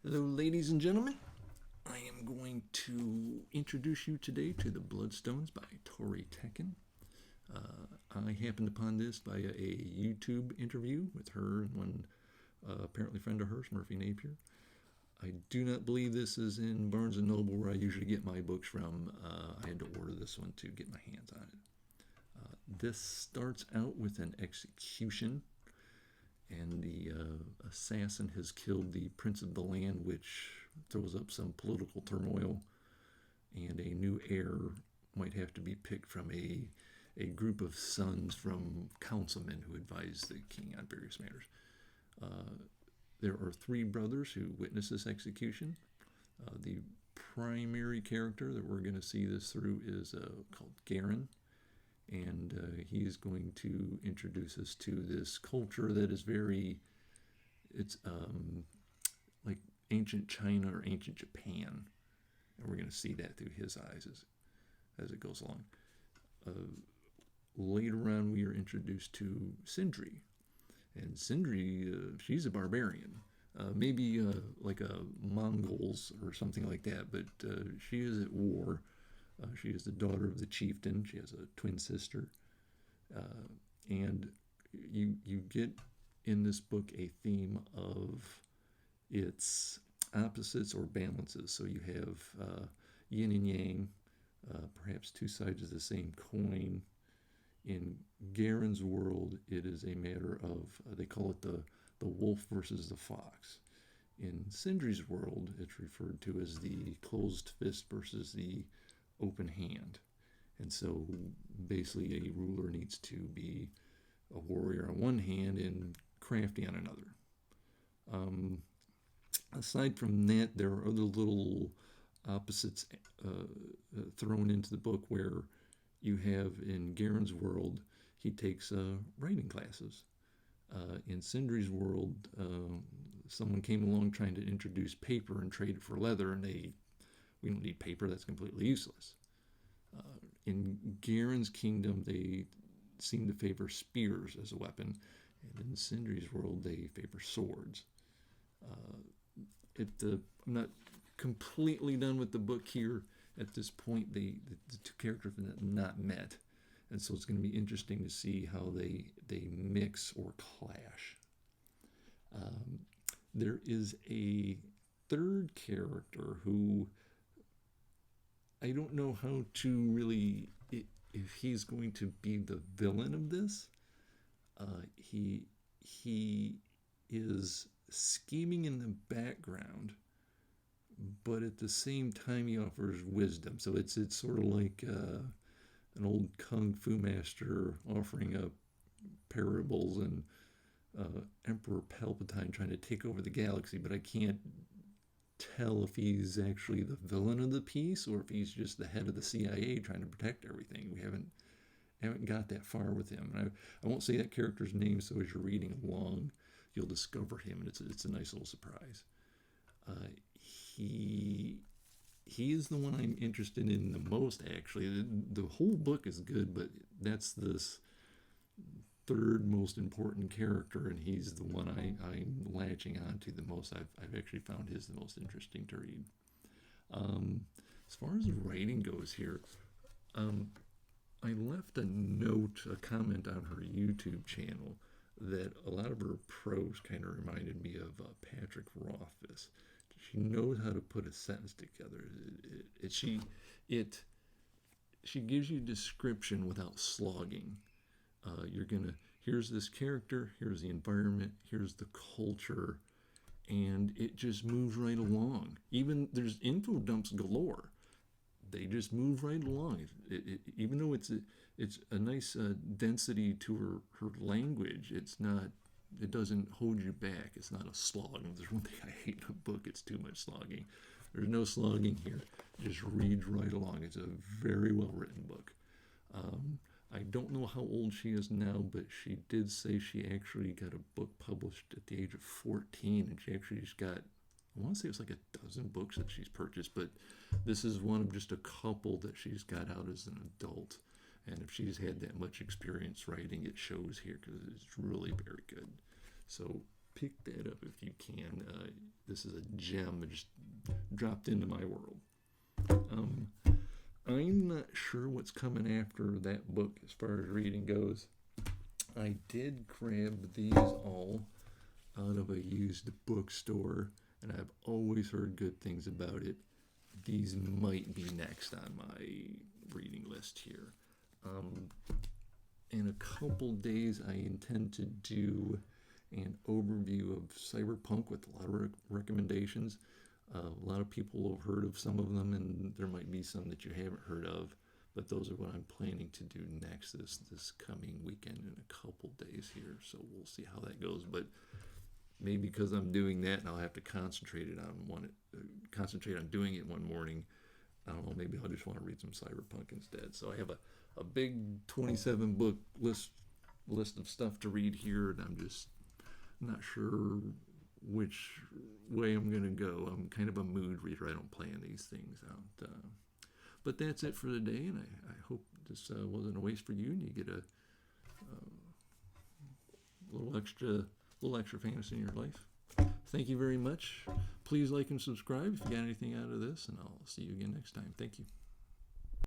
Hello, ladies and gentlemen. I am going to introduce you today to The Bloodstones by Tori Tecken. I happened upon this by a YouTube interview with her and one apparently friend of hers, Murphy Napier. I do not believe this is in Barnes & Noble where I usually get my books from. I had to order this one to get my hands on it. This starts out with an execution, and the assassin has killed the prince of the land, which throws up some political turmoil, and a new heir might have to be picked from a group of sons from councilmen who advise the king on various matters. There are three brothers who witness this execution. The primary character that we're going to see this through is called Garen, and he is going to introduce us to this culture that is it's like ancient China or ancient Japan, and we're going to see that through his eyes as it goes along. Later on, we are introduced to Sindri, and Sindri, she's a barbarian, maybe like a Mongols or something like that, but she is at war. She is the daughter of the chieftain. She has a twin sister, and you get in this book a theme of its opposites or balances. So you have yin and yang, perhaps two sides of the same coin. In Garen's world, it is a matter of, they call it the wolf versus the fox. In Sindri's world, it's referred to as the closed fist versus the open hand. And so basically a ruler needs to be a warrior on one hand and crafty on another. Aside from that, there are other little opposites thrown into the book where you have in Garen's world, he takes writing classes. In Sindri's world, someone came along trying to introduce paper and trade it for leather, and we don't need paper, that's completely useless. In Garen's kingdom, they seem to favor spears as a weapon, and in Sindri's world, they favor swords. I'm not completely done with the book here. At this point, the two characters have not met, and so it's going to be interesting to see how they mix or clash. There is a third character who I don't know how to really, if he's going to be the villain of this. He is scheming in the background, but at the same time he offers wisdom. So it's sort of like an old kung fu master offering up parables and Emperor Palpatine trying to take over the galaxy, but I can't tell if he's actually the villain of the piece or if he's just the head of the CIA trying to protect everything. We haven't got that far with him. And I won't say that character's name, so as you're reading along, you'll discover him, and it's a nice little surprise. He is the one I'm interested in the most, actually. The whole book is good, but that's this third most important character, and he's the one I'm latching on to the most. I've actually found his the most interesting to read. As far as the writing goes here, I left a comment on her YouTube channel that a lot of her prose kind of reminded me of Patrick Rothfuss. She knows how to put a sentence together. She gives you description without slogging. Here's this character, here's the environment, here's the culture, and it just moves right along. Even there's info dumps galore. They just move right along. Even though it's a nice density to her language, it doesn't hold you back. It's not a slog. There's one thing I hate in a book, it's too much slogging. There's no slogging here. It just reads right along. It's a very well written book. I don't know how old she is now, but she did say she actually got a book published at the age of 14, and she actually just got, I want to say it was like a dozen books that she's purchased, but this is one of just a couple that she's got out as an adult. And if she's had that much experience writing, it shows here because it's really very good. So pick that up if you can. this is a gem that just dropped into my world. I'm not sure what's coming after that book as far as reading goes. I did grab these all out of a used bookstore, and I've always heard good things about it. These might be next on my reading list here. In a couple days, I intend to do an overview of Cyberpunk with a lot of recommendations. A lot of people have heard of some of them, and there might be some that you haven't heard of, but those are what I'm planning to do next this coming weekend in a couple days here, so we'll see how that goes. But maybe because I'm doing that and I'll have to concentrate on doing it one morning, I don't know, maybe I'll just want to read some Cyberpunk instead. So I have a big 27 book list of stuff to read here, and I'm just not sure which way I'm going to go. I'm kind of a mood reader. I don't plan these things out. But that's it for today, and I hope this wasn't a waste for you, and you get a little extra fantasy in your life. Thank you very much. Please like and subscribe if you got anything out of this, and I'll see you again next time. Thank you.